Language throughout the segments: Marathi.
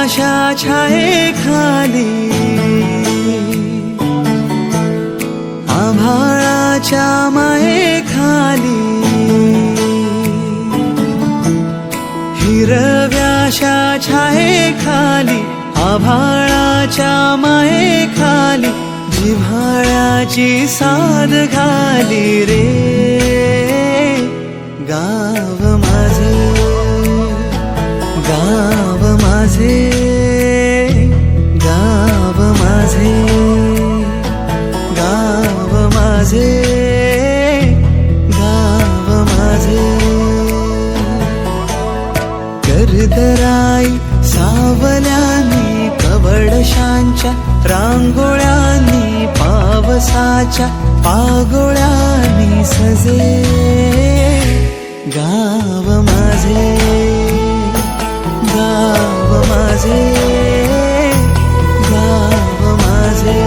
व्याशा छायेखाली आभाळाच्या मायेखाली हिरव्याशा छायेखाली आभाळाच्या मायेखाली जिव्हाळ्याची साद घाली रे गाव माझे गाव माझे गाव माझे गाव माझे गाव माझे कर्दराई सावल्यांनी कवडशांच्या रांगोळ्यांनी पावसाच्या पागोळ्यांनी सजे गाव माझे गाव माझे गाव माझे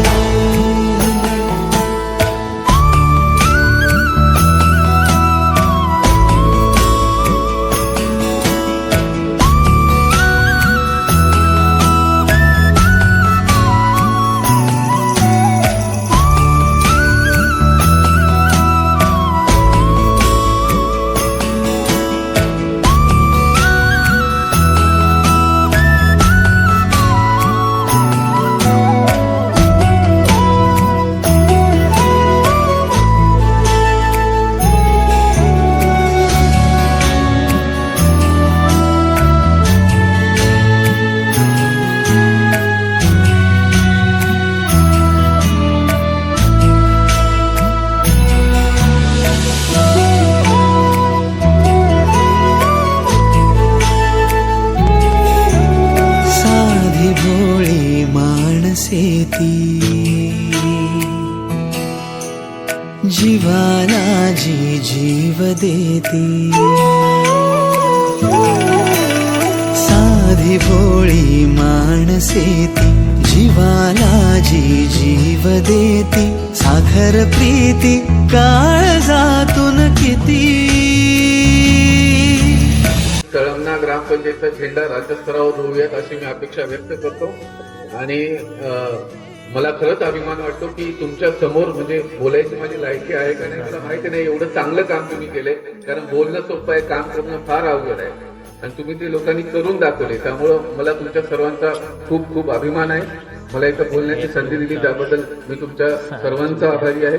भोळी माणसे ती जीवाला जी जीव देती साधी भोळी माणसे ती जीवाला जी जीव देती साखर प्रीती काळजातून किती कळमना ग्रामपंचायतचा झेंडा राज्यस्तरावर उडवूयात अशी मी अपेक्षा व्यक्त करतो आणि मला खरंच अभिमान वाटतो की तुमच्या समोर म्हणजे बोलायची माझी लायकी आहे का नाही मला माहिती नाही. एवढं चांगलं काम तुम्ही केलंय कारण बोलणं सोपं आहे, काम करणं फार अवघड आहे आणि तुम्ही ते लोकांनी करून दाखवले. त्यामुळं मला तुमच्या सर्वांचा खूप खूप अभिमान आहे. मला इथं बोलण्याची संधी दिली त्याबद्दल मी तुमच्या सर्वांचा आभारी आहे.